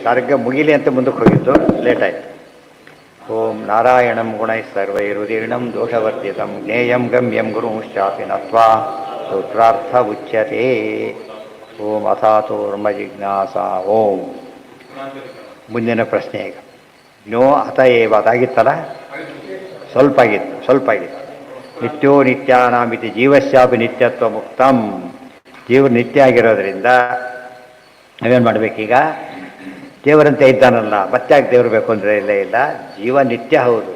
ಸರ್ಗ ಮುಗಿಲಿ ಅಂತ ಮುಂದಕ್ಕೆ ಹೋಗಿದ್ದು ಲೇಟ್ ಆಯಿತು. ಓಂ ನಾರಾಯಣಂ ಗುಣೈ ಸರ್ವೈರುದೀರ್ಣಂ ದೋಷವರ್ಜಿತಂ ಜ್ಞೇಯಂ ಗಮ್ಯಂ ಗುರುಂಶ್ಚಾಪಿ ನತ್ವಾ ಸೂತ್ರಾರ್ಥ ಉಚ್ಯತೆ. ಓಂ ಅಥಾತೋರ್ಮ ಜಿಜ್ಞಾಸ. ಓಂ ಮುಂದಿನ ಪ್ರಶ್ನೆ ಈಗ ಜ್ಞೋ ಅಥ ಏವ ಅದಾಗಿತ್ತಲ್ಲ, ಸ್ವಲ್ಪ ಆಗಿತ್ತು. ನಿತ್ಯೋ ನಿತ್ಯಾನಾಮಿತಿ ಜೀವಸ್ಯಾಪಿ ನಿತ್ಯತ್ವ ಮುಕ್ತಂ. ಜೀವ ನಿತ್ಯ ಆಗಿರೋದ್ರಿಂದ ನಾವೇನು ಮಾಡಬೇಕೀಗ? ದೇವರಂತೆ ಇದ್ದಾನಲ್ಲ, ಮತ್ತೆ ದೇವರು ಬೇಕು ಅಂದರೆ ಇಲ್ಲ. ಜೀವ ನಿತ್ಯ ಹೌದು,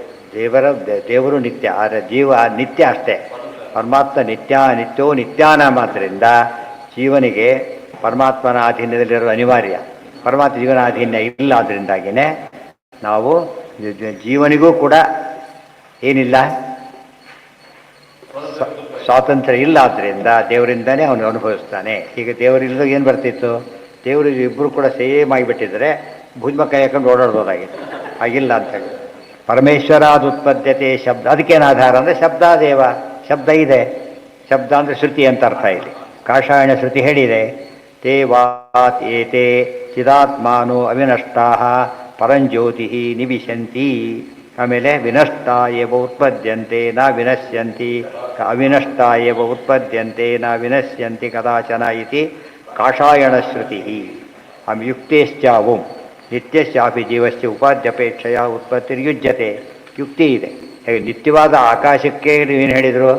ದೇವರು ನಿತ್ಯ, ಆದರೆ ಜೀವ ನಿತ್ಯ ಅಷ್ಟೇ. ಪರಮಾತ್ಮ ನಿತ್ಯೋ ನಿತ್ಯಾನಾಮ. ಆದ್ದರಿಂದ ಜೀವನಿಗೆ ಪರಮಾತ್ಮನ ಅಧೀನದಲ್ಲಿರೋದು ಅನಿವಾರ್ಯ. ಪರಮಾತ್ಮ ಜೀವನ ಅಧೀನ ಇಲ್ಲ. ಅದರಿಂದಾಗಿಯೇ ನಾವು ಜೀವನಿಗೂ ಕೂಡ ಏನಿಲ್ಲ, ಸ್ವಾತಂತ್ರ್ಯ ಇಲ್ಲ. ಆದ್ದರಿಂದ ದೇವರಿಂದನೇ ಅವನು ಅನುಭವಿಸ್ತಾನೆ. ಈಗ ದೇವರಿಲ್ಲದ ಏನು ಬರ್ತಿತ್ತು? ದೇವರು ಇಬ್ಬರು ಕೂಡ ಸೇಮ್ ಆಗಿಬಿಟ್ಟಿದ್ರೆ ಭುಜಮ ಕೈ ಹಾಕೊಂಡು ಓಡಾಡ್ಬೋದಾಗಿತ್ತು. ಆಗಿಲ್ಲ ಅಂತ ಹೇಳಿ ಪರಮೇಶ್ವರಾದುತ್ಪದ್ಯತೆ ಶಬ್ದ. ಅದಕ್ಕೇನು ಆಧಾರ ಅಂದರೆ ಶಬ್ದಾದೇವ, ಶಬ್ದ ಇದೆ. ಶಬ್ದ ಅಂದರೆ ಶ್ರುತಿ ಅಂತ ಅರ್ಥ. ಇಲ್ಲಿ ಕಾಷಾಯಣ ಶ್ರುತಿ ಹೇಳಿದೆ, ತೇ ವಾತ್ ಏತೆ ಚಿದಾತ್ಮಾನೋ ಅವಿನಷ್ಟಾ ಪರಂಜ್ಯೋತಿ ನಿವಿಶಂತಿ. ಆಮೇಲೆ ವಿನಷ್ಟ ಏವ ಉತ್ಪದ್ಯಂತೆ ನ ವಿನಶ್ಯಂತಿ, ಅವಿನಷ್ಟ ಏವ ಉತ್ಪದ್ಯಂತೆ ನ ವಿನಶ್ಯಂತಿ ಕದಾಚನ ಇತಿ ಕಾಷಾಯಣ ಶ್ರುತಿ. ಆಮೇಲೆ ಯುಕ್ತೇಶ್ಚಾವಂ ನಿತ್ಯಶ್ಚಾಪಿ ಜೀವಸ್ಯ ಉಪಾದ್ಯಪೇಕ್ಷೆಯ ಉತ್ಪತ್ತಿರ್ಯುಜ್ಯತೆ. ಯುಕ್ತಿ ಇದೆ. ಹೇಗೆ ನಿತ್ಯವಾದ ಆಕಾಶಕ್ಕೆ ನೀವೇನು ಹೇಳಿದರು?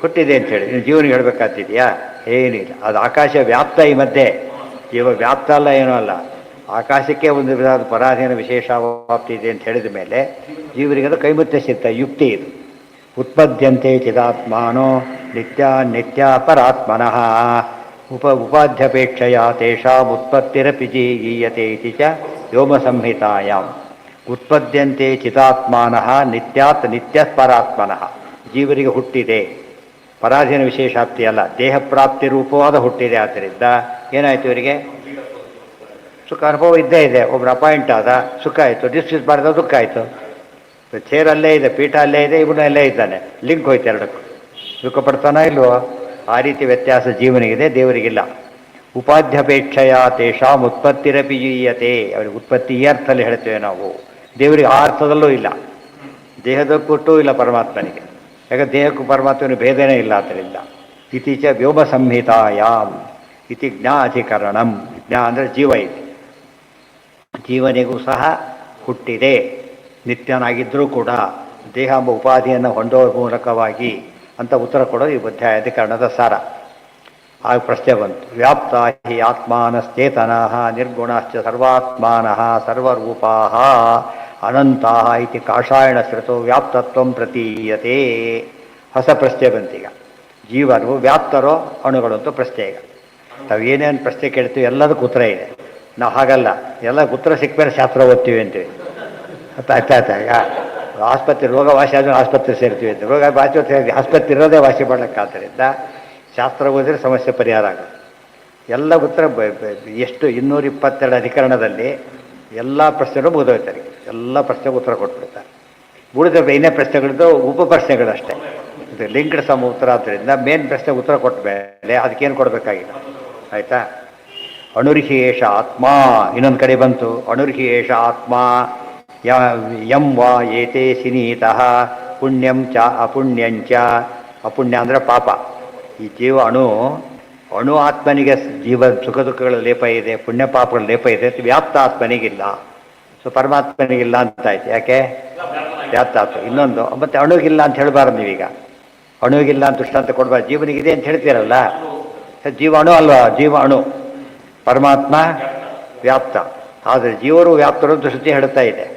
ಹುಟ್ಟಿದೆ ಅಂತ ಹೇಳಿ ನೀವು ಜೀವನಿಗೆ ಹೇಳಬೇಕಾಗ್ತಿದೆಯಾ? ಏನಿಲ್ಲ. ಅದು ಆಕಾಶ ವ್ಯಾಪ್ತ. ಈ ಮಧ್ಯೆ ಜೀವ ವ್ಯಾಪ್ತ ಅಲ್ಲ, ಏನೂ ಅಲ್ಲ. ಆಕಾಶಕ್ಕೆ ಒಂದು ವಿಧವಾದ ಪರಾಧೀನ ವಿಶೇಷ ವ್ಯಾಪ್ತಿ ಇದೆ ಅಂತ ಹೇಳಿದ ಮೇಲೆ ಜೀವರಿಗೆ ಅದು ಕೈಮುತ್ತೆ ಸಿಗ್ತಾ. ಯುಕ್ತಿ ಇದು. ಉತ್ಪದ್ಯಂತೆ ಚಿದಾತ್ಮಾನೋ ನಿತ್ಯ ಪರಾತ್ಮನಃ ಉಪಾಧ್ಯಪೇಕ್ಷೆಯ ತೇಷಾಂ ಉತ್ಪತ್ತಿರಪಿ ಗೀಯತೆ ಇತಿ ಚ ವ್ಯೋಮ ಸಂಹಿತಾಯಾಂ. ಉತ್ಪದ್ಯಂತೆ ಚಿದಾತ್ಮಾನಃ ನಿತ್ಯಾತ್ ನಿತ್ಯ ಪರಾತ್ಮನಃ. ಜೀವರಿಗೆ ಹುಟ್ಟಿದೆ, ಪರಾಧೀನ ವಿಶೇಷಾಪ್ತಿ ಅಲ್ಲ, ದೇಹ ಪ್ರಾಪ್ತಿ ರೂಪವಾದ ಹುಟ್ಟಿದೆ. ಆದ್ದರಿಂದ ಏನಾಯಿತು? ಇವರಿಗೆ ಸುಖ ಅನುಭವ ಇದ್ದೇ ಇದೆ. ಒಬ್ಬರು ಅಪಾಯಿಂಟ್ ಆದ, ಸುಖ ಆಯಿತು. ಡಿಸ್ಮಿಸ್ ಮಾಡಿದ, ದುಃಖ ಆಯಿತು. ಚೇರ್ ಅಲ್ಲೇ ಇದೆ, ಪೀಠ ಅಲ್ಲೇ ಇದೆ, ಇವನು ಅಲ್ಲೇ ಇದ್ದಾನೆ. ಲಿಂಕ್ ಹೋಯ್ತು ಎರಡಕ್ಕೂ. ದುಃಖ ಪಡ್ತಾನೋ ಇಲ್ವೋ? ಆ ರೀತಿ ವ್ಯತ್ಯಾಸ ಜೀವನಿಗಿದೆ, ದೇವರಿಗಿಲ್ಲ. ಉಪಾಧ್ಯಪೇಕ್ಷೆಯ ತೇಷಾಂ ಉತ್ಪತ್ತಿರಪಿ ಗೀಯತೆ. ಅವರಿಗೆ ಉತ್ಪತ್ತಿ ಈ ಅರ್ಥದಲ್ಲಿ ಹೇಳ್ತೇವೆ ನಾವು. ದೇವರಿಗೆ ಆ ಅರ್ಥದಲ್ಲೂ ಇಲ್ಲ. ದೇಹದ ಕೊಟ್ಟು ಇಲ್ಲ ಪರಮಾತ್ಮನಿಗೆ. ಯಾಕಂದ್ರೆ ದೇಹಕ್ಕೂ ಪರಮಾತ್ಮನಿಗೆ ಭೇದನೇ ಇಲ್ಲ. ಆದ್ದರಿಂದ ಇತೀಚ ವ್ಯೋಮ ಸಂಹಿತಾಯಾಮ್ ಇತಿ ಜ್ಞಾ ಅಧಿಕರಣಂ. ಜ್ಞಾ ಅಂದರೆ ಜೀವ ಇದೆ. ಜೀವನಿಗೂ ಸಹ ಹುಟ್ಟಿದೆ. ನಿತ್ಯನಾಗಿದ್ದರೂ ಕೂಡ ದೇಹ ಎಂಬ ಉಪಾಧಿಯನ್ನು ಹೊಂದೋ ಮೂಲಕವಾಗಿ ಅಂತ ಉತ್ತರ ಕೊಡೋದು ಈ ಅಧಿಕರಣದ ಸಾರ. ಆಗ ಪ್ರಶ್ನೆ ಬಂತು, ವ್ಯಾಪ್ತ ಹಿ ಆತ್ಮಾನಶ್ಚೇತನಃ ನಿರ್ಗುಣಶ್ಚ ಸರ್ವಾತ್ಮಾನಃ ಸರ್ವರೂಪಾಃ ಅನಂತಾಃ ಇತಿ ಕಾಷಾಯಣ ಶ್ರುತೋ ವ್ಯಾಪ್ತತ್ವಂ ಪ್ರತೀಯತೆ. ಹೊಸ ಪ್ರಶ್ನೆ ಬಂತೀಗ. ಜೀವನು ವ್ಯಾಪ್ತರೋ ಅಣುಗಳು ಅಂತ ಪ್ರಶ್ನೆ. ಈಗ ನಾವು ಏನೇನು ಪ್ರಶ್ನೆ ಕೇಳ್ತೀವಿ ಎಲ್ಲದಕ್ಕೂ ಉತ್ತರ ಇದೆ. ನಾವು ಹಾಗಲ್ಲ, ಎಲ್ಲ ಉತ್ತರ ಸಿಕ್ಕಮೇಲೆ ಶಾಸ್ತ್ರ ಓದ್ತೀವಿ ಅಂತೀವಿ. ಆಯ್ತಾ? ಈಗ ಆಸ್ಪತ್ರೆ ರೋಗ ವಾಸಿ ಆದರೂ ಆಸ್ಪತ್ರೆ ಸೇರ್ತೀವಿ ಅಂತ. ರೋಗ ವಾಸಿ ಆಸ್ಪತ್ರೆ ಇರೋದೇ ವಾಸಿ ಮಾಡಲಿಕ್ಕಾದ್ದರಿಂದ ಶಾಸ್ತ್ರ ಓದಿದ್ರೆ ಸಮಸ್ಯೆ ಪರಿಹಾರ ಆಗುತ್ತೆ. ಎಲ್ಲ ಉತ್ತರ ಎಷ್ಟು 222 ಅಧಿಕರಣದಲ್ಲಿ ಎಲ್ಲ ಪ್ರಶ್ನೆಗಳು ಮುಗಿದೋಗ್ತಾರೆ. ಎಲ್ಲ ಪ್ರಶ್ನೆಗೆ ಉತ್ತರ ಕೊಟ್ಬಿಡ್ತಾರೆ. ಉಳಿದ ಇನ್ನೇ ಪ್ರಶ್ನೆಗಳಿದ್ದು ಉಪಪ್ರಶ್ನೆಗಳಷ್ಟೇ. ಇದು ಲಿಂಕ್ಡ್ ಸಮ ಉತ್ತರ. ಆದ್ದರಿಂದ ಮೇನ್ ಪ್ರಶ್ನೆಗೆ ಉತ್ತರ ಕೊಟ್ಟ ಮೇಲೆ ಅದಕ್ಕೇನು ಕೊಡಬೇಕಾಗಿಲ್ಲ. ಆಯಿತಾ? ಅಣುರ್ಹಿ ಏಷ ಆತ್ಮ. ಇನ್ನೊಂದು ಕಡೆ ಬಂತು, ಅಣುರ್ಹಿ ಏಷ ಆತ್ಮ ಯಂ ವಾ ಏತೆ ಸಿನೀತಃ ಪುಣ್ಯಂ ಚ ಅಪುಣ್ಯಂಚ. ಅಪುಣ್ಯ ಅಂದರೆ ಪಾಪ. ಈ ಜೀವ ಅಣು ಆತ್ಮನಿಗೆ ಜೀವ ಸುಖ ದುಃಖಗಳ ಲೇಪ ಇದೆ, ಪುಣ್ಯ ಪಾಪಗಳ ಲೇಪ ಇದೆ. ವ್ಯಾಪ್ತ ಆತ್ಮನಿಗಿಲ್ಲ. ಸೊ ಪರಮಾತ್ಮನಿಗಿಲ್ಲ ಅಂತ ಆಯ್ತು. ಯಾಕೆ? ವ್ಯಾಪ್ತ ಆತ್ಮ. ಇನ್ನೊಂದು ಮತ್ತೆ ಅಣುಗಿಲ್ಲ ಅಂತ ಹೇಳಬಾರ್ದು ನೀವೀಗ. ಅಣುಗಿಲ್ಲ ಅಂತ ದೃಷ್ಟಾಂತ ಕೊಡಬಾರ್ದು. ಜೀವನಿಗಿದೆ ಅಂತ ಹೇಳ್ತೀರಲ್ಲ, ಜೀವ ಅಣು ಅಲ್ವಾ? ಜೀವ ಅಣು, ಪರಮಾತ್ಮ ವ್ಯಾಪ್ತ. ಆದರೆ ಜೀವರು ವ್ಯಾಪ್ತರು ಅಂತ ಶ್ರುತಿ ಹೇಳ್ತಾ ಇದೆ.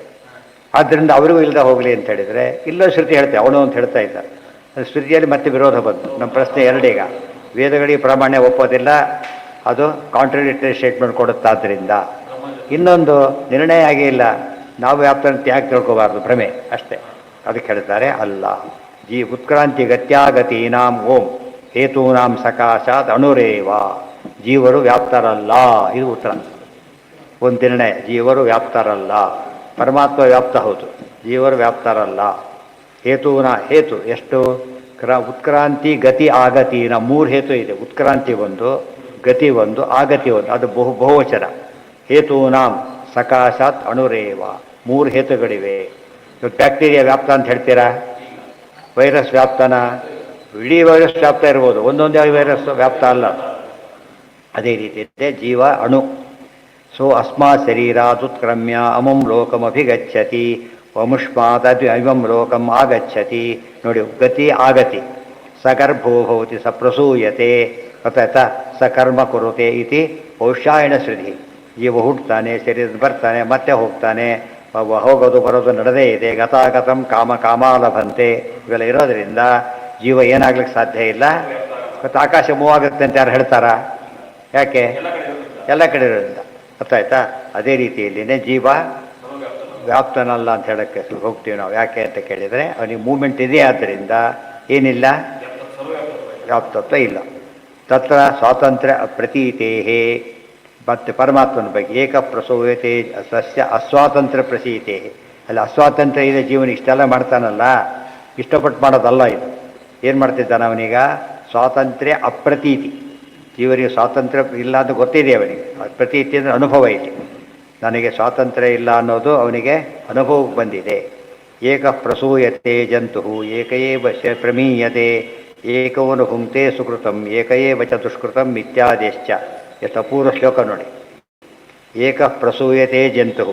ಆದ್ದರಿಂದ ಅವರಿಗೂ ಇಲ್ಲದೆ ಹೋಗಲಿ ಅಂತ ಹೇಳಿದರೆ ಇಲ್ಲೋ ಶ್ರುತಿ ಹೇಳ್ತೇವೆ ಅವನು ಅಂತ ಹೇಳ್ತಾ ಇದ್ದಾರೆ. ಶ್ರುತಿಯಲ್ಲಿ ಮತ್ತೆ ವಿರೋಧ ಬಂತು. ನಮ್ಮ ಪ್ರಶ್ನೆ ಎರಡೀಗ. ವೇದಗಳಿಗೆ ಪ್ರಾಮಾಣ್ಯ ಒಪ್ಪೋದಿಲ್ಲ, ಅದು ಕಾಂಟ್ರಡಿಕ್ಟರಿ ಸ್ಟೇಟ್ಮೆಂಟ್ ಕೊಡುತ್ತಾದ್ದರಿಂದ. ಇನ್ನೊಂದು ನಿರ್ಣಯ ಆಗೇ ಇಲ್ಲ, ನಾವು ವ್ಯಾಪ್ತಂತ ಯಾಕೆ ತಿಳ್ಕೋಬಾರ್ದು, ಭ್ರಮೆ ಅಷ್ಟೇ. ಅದಕ್ಕೆ ಹೇಳ್ತಾರೆ ಅಲ್ಲ. ಉತ್ಕ್ರಾಂತಿ ಗತ್ಯಾಗತೀನಾಂ ಓಂ ಹೇತೂನಾಂ ಸಕಾಶಾತ್ ಅಣುರೇವ. ಜೀವರು ವ್ಯಾಪ್ತರಲ್ಲ, ಇದು ಉತ್ತರ. ಒಂದು ನಿರ್ಣಯ, ಜೀವರು ವ್ಯಾಪ್ತರಲ್ಲ. ಪರಮಾತ್ಮ ವ್ಯಾಪ್ತ ಹೌದು, ಜೀವರು ವ್ಯಾಪ್ತರಲ್ಲ. ಹೇತು ಎಷ್ಟು? ಉತ್ಕ್ರಾಂತಿ ಗತಿ ಆಗತೀನ 3 ಹೇತು ಇದೆ. ಉತ್ಕ್ರಾಂತಿ ಒಂದು, ಗತಿ ಒಂದು, ಆಗತಿ ಒಂದು. ಅದು ಬಹುವಚನ. ಹೇತೂನಾಂ ಸಕಾಶಾತ್ ಅಣುರೇವ. 3 ಹೇತುಗಳಿವೆ. ಇವತ್ತು ಬ್ಯಾಕ್ಟೀರಿಯಾ ವ್ಯಾಪ್ತ ಅಂತ ಹೇಳ್ತೀರಾ, ವೈರಸ್ ವ್ಯಾಪ್ತನ? ಇಡೀ ವೈರಸ್ ವ್ಯಾಪ್ತ ಇರ್ಬೋದು, ಒಂದೊಂದೇ ವೈರಸ್ ವ್ಯಾಪ್ತ ಅಲ್ಲ. ಅದೇ ರೀತಿ ಜೀವ ಅಣು. ಸೋ ಅಸ್ಮಾತ್ ಶರೀರಾದುತ್ಕ್ರಮ್ಯ ಅಮುಂ ಲೋಕಮಭಿಗಚ್ಚತಿ ವಮುಷ್ಮಾತ್ ಇವಂ ಲೋಕಂ ಆಗಚ್ಚತಿ. ನೋಡಿ, ಗತಿ ಆಗತಿ. ಸಗರ್ಭೋ ಭವತಿ ಸ ಪ್ರಸೂಯತೆ ಗೊತ್ತಾಯ್ತಾ. ಸ ಕರ್ಮ ಕುರುತೆ ಇತಿ ಪೌಷ್ಯಾಯಣ ಶ್ರುತಿ. ಜೀವ ಹುಟ್ಟುತ್ತಾನೆ, ಶರೀರದ ಬರ್ತಾನೆ, ಮತ್ತೆ ಹೋಗ್ತಾನೆ. ಹೋಗೋದು ಬರೋದು ನಡೆದೇ ಇದೆ. ಗತಾಗತಂ ಕಾಮ ಕಾಮಾಲಭಂತೆ. ಇವೆಲ್ಲ ಇರೋದರಿಂದ ಜೀವ ಏನಾಗ್ಲಿಕ್ಕೆ ಸಾಧ್ಯ ಇಲ್ಲ. ಮತ್ತು ಆಕಾಶ ಮೂವ್ ಆಗುತ್ತೆ ಅಂತ ಯಾರು ಹೇಳ್ತಾರಾ? ಯಾಕೆ? ಎಲ್ಲ ಕಡೆ ಇರೋದ್ರಿಂದ. ಗೊತ್ತಾಯ್ತಾ? ಅದೇ ರೀತಿಯಲ್ಲಿನೇ ಜೀವ ವ್ಯಾಪ್ತನಲ್ಲ ಅಂತ ಹೇಳೋಕ್ಕೆ ಹೋಗ್ತೀವಿ ನಾವು. ಯಾಕೆ ಅಂತ ಕೇಳಿದರೆ ಅವನಿಗೆ ಮೂಮೆಂಟ್ ಇದೆ, ಆದ್ದರಿಂದ ಏನಿಲ್ಲ, ವ್ಯಾಪ್ತತ್ವ ಇಲ್ಲ. ತತ್ರ ಸ್ವಾತಂತ್ರ್ಯ ಪ್ರತೀತೇಹೇ. ಮತ್ತು ಪರಮಾತ್ಮನ ಬಗ್ಗೆ ಏಕ ಪ್ರಸೂಯತೆ ಸಸ್ಯ ಅಸ್ವಾತಂತ್ರ್ಯ ಪ್ರಸೀತೆ. ಅಲ್ಲಿ ಅಸ್ವಾತಂತ್ರ್ಯ ಇದೆ ಜೀವನ. ಇಷ್ಟೆಲ್ಲ ಮಾಡ್ತಾನಲ್ಲ, ಇಷ್ಟಪಟ್ಟು ಮಾಡೋದಲ್ಲ ಇದು. ಏನು ಮಾಡ್ತಿದ್ದಾನೆ ಅವನೀಗ? ಸ್ವಾತಂತ್ರ್ಯ ಅಪ್ರತೀತಿ. ಜೀವನಿಗೆ ಸ್ವಾತಂತ್ರ್ಯ ಇಲ್ಲ ಅಂತ ಗೊತ್ತಿದೆ ಅವನಿಗೆ. ಪ್ರತೀತಿ ಅಂದರೆ ಅನುಭವ ಇದೆ. ನನಗೆ ಸ್ವಾತಂತ್ರ್ಯ ಇಲ್ಲ ಅನ್ನೋದು ಅವನಿಗೆ ಅನುಭವಕ್ಕೆ ಬಂದಿದೆ. ಏಕ ಪ್ರಸೂಯತೆ ಜಂತು ಏಕಏವ ಪ್ರಮೀಯತೆ ಏಕವನು ಹುಂಕ್ತೆ ಸುಕೃತಂ ಏಕಏವ ಚ ದುಷ್ಕೃತಂ ಇತ್ಯಾದಿಶ್ಚ. ಎಷ್ಟು ಅಪೂರ್ವ ಶ್ಲೋಕ ನೋಡಿ. ಏಕ ಪ್ರಸೂಯತೆ ಜಂತು,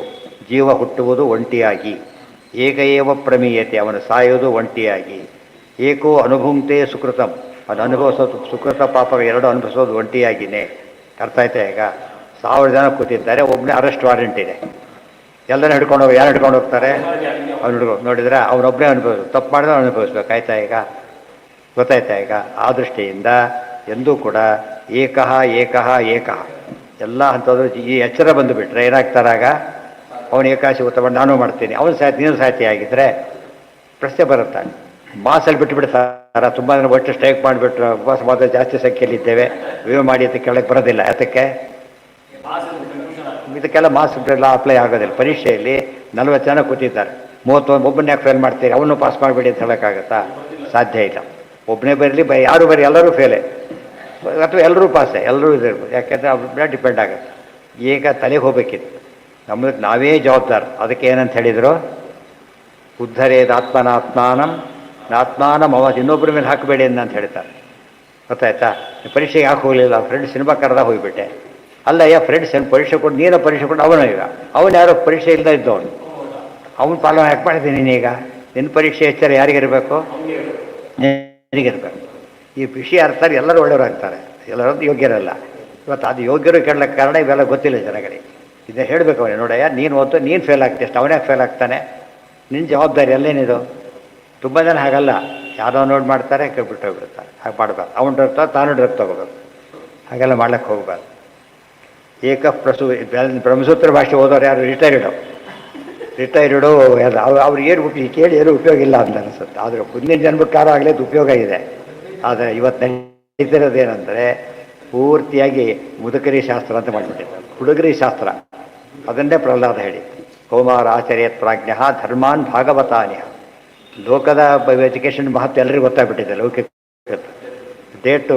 ಜೀವ ಹುಟ್ಟುವುದು ಒಂಟಿಯಾಗಿ. ಏಕಏವ ಪ್ರಮೀಯತೆ, ಅವನು ಸಾಯುವುದು ಒಂಟಿಯಾಗಿ. ಏಕೋ ಅನುಭುಂಕ್ತೆ ಸುಕೃತಂ, ಅವನು ಅನುಭವಿಸೋದು ಸುಕೃತ ಪಾಪ ಎರಡು ಅನುಭವಿಸೋದು ಒಂಟಿಯಾಗಿನೇ. ಅರ್ಥ ಆಯ್ತಾ? ಈಗ 1000 ಜನ ಕೂತಿದ್ದಾರೆ, ಒಬ್ಬನೇ ಅರೆಸ್ಟ್ ವಾರೆಂಟ್ ಇದೆ. ಎಲ್ಲರೂ ಹಿಡ್ಕೊಂಡು ಹೋಗಿ ಯಾರು ಹಿಡ್ಕೊಂಡು ಹೋಗ್ತಾರೆ? ಅವ್ನು ಹಿಡ್ಕೊಂಡು ನೋಡಿದ್ರೆ ಅವನೊಬ್ಬನೇ ಅನುಭವಿಸೋದು. ತಪ್ಪು ಮಾಡಿದ್ರೆ ಅನುಭವಿಸ್ಬೇಕು. ಆಯ್ತಾ? ಈಗ ಗೊತ್ತಾಯ್ತಾ? ಈಗ ಆ ದೃಷ್ಟಿಯಿಂದ ಎಂದೂ ಕೂಡ ಏಕಃ ಏಕಃ ಏಕಃ ಎಲ್ಲ ಅಂತಂದ್ರೆ ಈ ಎಚ್ಚರ ಬಂದುಬಿಟ್ರೆ ಏನಾಗ್ತಾರಾಗ? ಅವನು ಏಕಾಶಿ ತಗೊಂಡು ನಾನು ಮಾಡ್ತೀನಿ, ಅವನು ಸಾಯ್ತಿ ನೀನು ಸಾಯ್ತಿ ಆಗಿದ್ದರೆ ಪ್ರಶ್ನೆ ಬರುತ್ತಾನೆ. ಮಾಸಲ್ಲಿ ಬಿಟ್ಟುಬಿಡ್ತಾರ. ತುಂಬ ಜನ ಒಟ್ಟು ಸ್ಟ್ರೈಕ್ ಮಾಡಿಬಿಟ್ರು, ಉಪವಾಸ ಮಾತ್ರ ಜಾಸ್ತಿ ಸಂಖ್ಯೆಯಲ್ಲಿದ್ದೇವೆ, ವಿಮೆ ಮಾಡಿ ಅಂತ ಕೇಳಕ್ಕೆ ಬರೋದಿಲ್ಲ. ಯಾತಕ್ಕೆ? ಇದಕ್ಕೆಲ್ಲ ಮಾಸ್ ಎಲ್ಲ ಅಪ್ಲೈ ಆಗೋದಿಲ್ಲ. ಪರೀಕ್ಷೆಯಲ್ಲಿ 40 ಜನ ಕೂತಿದ್ದಾರೆ, 31 ಒಬ್ಬನೇ ಯಾಕೆ ಫೇಲ್ ಮಾಡ್ತೀರಿ, ಅವನು ಪಾಸ್ ಮಾಡಿಬಿಡಿ ಅಂತ ಹೇಳೋಕ್ಕಾಗತ್ತಾ? ಸಾಧ್ಯ ಇಲ್ಲ. ಒಬ್ಬನೇ ಬರಲಿ ಯಾರು ಬರೀ ಎಲ್ಲರೂ ಫೇಲೆ, ಅಥವಾ ಎಲ್ಲರೂ ಪಾಸೆ, ಎಲ್ಲರೂ ಇದಿರ್ಬೋದು. ಯಾಕೆಂದರೆ ಅವ್ರ ಮೇಲೆ ಡಿಪೆಂಡ್ ಆಗುತ್ತೆ. ಈಗ ತಲೆಗೆ ಹೋಗ್ಬೇಕಿತ್ತು. ನಮ್ಮದಕ್ಕೆ ನಾವೇ ಜವಾಬ್ದಾರ. ಅದಕ್ಕೆ ಏನಂತ ಹೇಳಿದರು? ಉದ್ಧರೇದ ಆತ್ಮನಾತ್ಮಾನಂ ನಾತ್ಮಾನಂ ಅವ. ಇನ್ನೊಬ್ಬರ ಮೇಲೆ ಹಾಕಬೇಡಿ ಅಂತ ಹೇಳ್ತಾರೆ. ಗೊತ್ತಾಯ್ತಾ? ಪರೀಕ್ಷೆಗೆ ಯಾಕೆ ಹೋಗಲಿಲ್ಲ? ಫ್ರೆಂಡ್ ಸಿನಿಮಾ ಕರೆದಾಗ ಹೋಗಿಬಿಟ್ಟೆ. ಅಲ್ಲ, ಫ್ರೆಂಡ್ಸ್ ಏನು ಪರೀಕ್ಷೆ ಕೊಟ್ಟು ನೀನು ಪರೀಕ್ಷೆ ಕೊಟ್ಟು ಅವನು ಈಗ ಅವನು ಯಾರೋ ಪರೀಕ್ಷೆ ಇಲ್ಲದ ಇದ್ದವನು, ಅವನು ಪಾಲನೆ ಯಾಕೆ ಮಾಡಿದ್ದೀನಿ ನೀನೀಗ? ನಿನ್ನ ಪರೀಕ್ಷೆ ಎಚ್ಚರ ಯಾರಿಗಿರಬೇಕು? ನಿನಗಿರ್ಬೇಕು. ಈ ವಿಷಯ ಅರ್ಥ ಎಲ್ಲರೂ ಒಳ್ಳೆಯವರಾಗ್ತಾರೆ, ಎಲ್ಲರೂ ಯೋಗ್ಯರಲ್ಲ. ಇವತ್ತು ಅದು ಯೋಗ್ಯರು ಕೇಳಕ್ಕೆ ಕಾರಣ ಇವೆಲ್ಲ ಗೊತ್ತಿಲ್ಲ ಜನಗಳಿಗೆ. ಇದನ್ನ ಹೇಳಬೇಕು ಅವನೇ, ನೋಡಯ್ಯ ನೀನು ಓದ್ತು ನೀನು ಫೇಲ್ ಆಗ್ತೀಯ ಅಷ್ಟು, ಅವನೇ ಫೇಲ್ ಆಗ್ತಾನೆ, ನಿನ್ನ ಜವಾಬ್ದಾರಿ ಅಲ್ಲೇನಿದು? ತುಂಬ ಜನ ಹಾಗಲ್ಲ, ಯಾರೋ ನೋಡಿ ಮಾಡ್ತಾರೆ, ಕೇಳ್ಬಿಟ್ಟು ಹೋಗ್ಬಿಡ್ತಾರೆ. ಹಾಗೆ ಮಾಡಬಾರ್ದು. ಅವನು ಡ್ರಗ್ ತಾನು ಡ್ರಗ್ ತಗೋಬೇಕು. ಹಾಗೆಲ್ಲ ಮಾಡ್ಲಿಕ್ಕೆ ಹೋಗ್ಬಾರ್ದು. ಏಕ ಪ್ರಸೂ ಬ್ರಹ್ಮಸೂತ್ರ ಭಾಷೆ ಓದೋರು ಯಾರು? ರಿಟೈರ್ಡು ಅವ್ರು ಏನು ಕೇಳಿ ಏನೂ ಉಪಯೋಗ ಇಲ್ಲ ಅಂತ ಅನಿಸುತ್ತೆ. ಆದರೆ ಮುಂದಿನ ಜನ್ಮಕ್ಕಾರ ಆಗಲೇದು ಉಪಯೋಗ ಇದೆ. ಆದರೆ ಇವತ್ತು ನಡೀತಿರೋದೇನೆಂದರೆ ಪೂರ್ತಿಯಾಗಿ ಮುದುಕರಿ ಶಾಸ್ತ್ರ ಅಂತ ಮಾಡಿಬಿಟ್ಟಿದ್ದಾರೆ. ಹುಡುಗರಿ ಶಾಸ್ತ್ರ ಅದನ್ನೇ ಪ್ರಹ್ಲಾದ ಹೇಳಿ, ಹೋಮಾರ ಆಚರ್ಯತ್ ಪ್ರಾಜ್ಞ ಧರ್ಮಾನ್ ಭಾಗವತಾನ್ಯ. ಲೋಕದ ಎಜುಕೇಷನ್ ಮಹತ್ವ ಎಲ್ಲರಿಗೂ ಗೊತ್ತಾಗ್ಬಿಟ್ಟಿದೆ. ಲೌಕಿಕ ಡೇಟು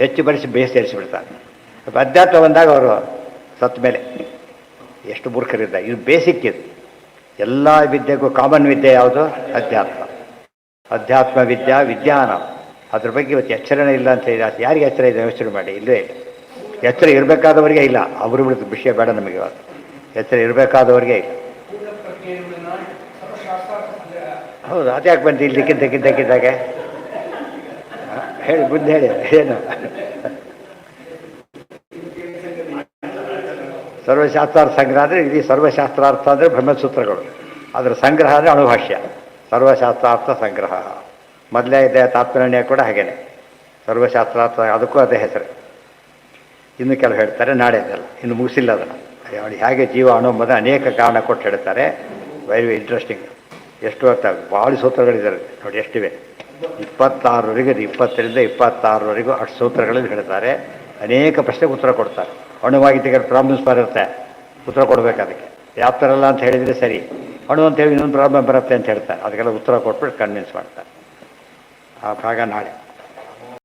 ಹೆಚ್ಚು ಬರೆಸಿ ಬೇಸ್ ಸೇರಿಸಿಬಿಡ್ತಾರೆ. ಅಧ್ಯಾತ್ಮ ಬಂದಾಗ ಅವರು ಸತ್ತ ಮೇಲೆ ಎಷ್ಟು ಮೂರ್ಖರಿದ್ದ. ಇದು ಬೇಸಿಕ್. ಇದು ಎಲ್ಲ ವಿದ್ಯೆಗೂ ಕಾಮನ್ ವಿದ್ಯೆ ಯಾವುದು? ಅಧ್ಯಾತ್ಮ. ಅಧ್ಯಾತ್ಮ ವಿದ್ಯಾ ವಿಜ್ಞಾನ. ಅದ್ರ ಬಗ್ಗೆ ಇವತ್ತು ಎಚ್ಚರಣೆ ಇಲ್ಲ ಅಂತ ಹೇಳಿ ಯಾರಿಗೆ ಎಚ್ಚರ ಇದೆ ಯೋಚನೆ ಮಾಡಿ? ಇಲ್ಲವೇ ಇಲ್ಲ. ಎಚ್ಚರ ಇರಬೇಕಾದವರಿಗೆ ಇಲ್ಲ. ಅವರು ಬಿಡುತ್ತೆ ವಿಷಯ ಬೇಡ ನಮಗೆ. ಇವತ್ತು ಎಚ್ಚರ ಇರಬೇಕಾದವರಿಗೆ ಇಲ್ಲ. ಹೌದು, ಅದ್ಯಾಕೆ ಬಂತು ಇಲ್ಲಿ ದಿಕ್ಕಿದ್ದಾಗೆ ಹೇಳಿ, ಮುಂದೆ ಹೇಳಿ. ಏನು ಸರ್ವಶಾಸ್ತ್ರಾರ್ಥ ಸಂಗ್ರಹ ಅಂದರೆ ಇಡೀ ಸರ್ವಶಾಸ್ತ್ರಾರ್ಥ ಅಂದರೆ ಬ್ರಹ್ಮಸೂತ್ರಗಳು, ಅದರ ಸಂಗ್ರಹ ಅಂದರೆ ಅಣುಭಾಷ್ಯ. ಸರ್ವಶಾಸ್ತ್ರಾರ್ಥ ಸಂಗ್ರಹ ಮೊದಲೇ ಇದೆ. ತಾತ್ಪರ್ಯ ಕೂಡ ಹಾಗೇನೆ ಸರ್ವಶಾಸ್ತ್ರಾರ್ಥ, ಅದಕ್ಕೂ ಅದೇ ಹೆಸರು. ಇನ್ನು ಕೆಲವು ಹೇಳ್ತಾರೆ ನಾಳೆ ಅದೆಲ್ಲ ಇನ್ನು ಮುಗಿಸಿಲ್ಲ ಅದನ್ನು. ಅವಳು ಹೇಗೆ ಜೀವ ಅನ್ನೋಂಬುದು ಅನೇಕ ಕಾರಣ ಕೊಟ್ಟು ಹೇಳ್ತಾರೆ. Very interesting. ಎಷ್ಟು ಅರ್ಥ ಭಾಳ ಸೂತ್ರಗಳಿದ್ದಾರೆ ನೋಡಿ, ಎಷ್ಟಿವೆ? 26ವರೆಗೂ, 20ರಿಂದ 26ವರೆಗೂ ಅಷ್ಟು ಸೂತ್ರಗಳಲ್ಲಿ ಹೇಳ್ತಾರೆ. ಅನೇಕ ಪ್ರಶ್ನೆಗೆ ಉತ್ತರ ಕೊಡ್ತಾರೆ. ಅಣುವಾಗಿ ತೆಗೆದು ಪ್ರಾಬ್ಲಮ್ಸ್ ಬರುತ್ತೆ, ಉತ್ತರ ಕೊಡಬೇಕು ಅದಕ್ಕೆ. ವ್ಯಾಪ್ತರಲ್ಲ ಅಂತ ಹೇಳಿದರೆ ಸರಿ, ಅಣು ಅಂತೇಳಿ ಇನ್ನೊಂದು ಪ್ರಾಬ್ಲಮ್ ಬರುತ್ತೆ ಅಂತ ಹೇಳ್ತಾರೆ. ಅದಕ್ಕೆಲ್ಲ ಉತ್ತರ ಕೊಟ್ಬಿಟ್ಟು ಕನ್ವಿನ್ಸ್ ಮಾಡ್ತಾರೆ. ಆ ಭಾಗ ನಾಳೆ.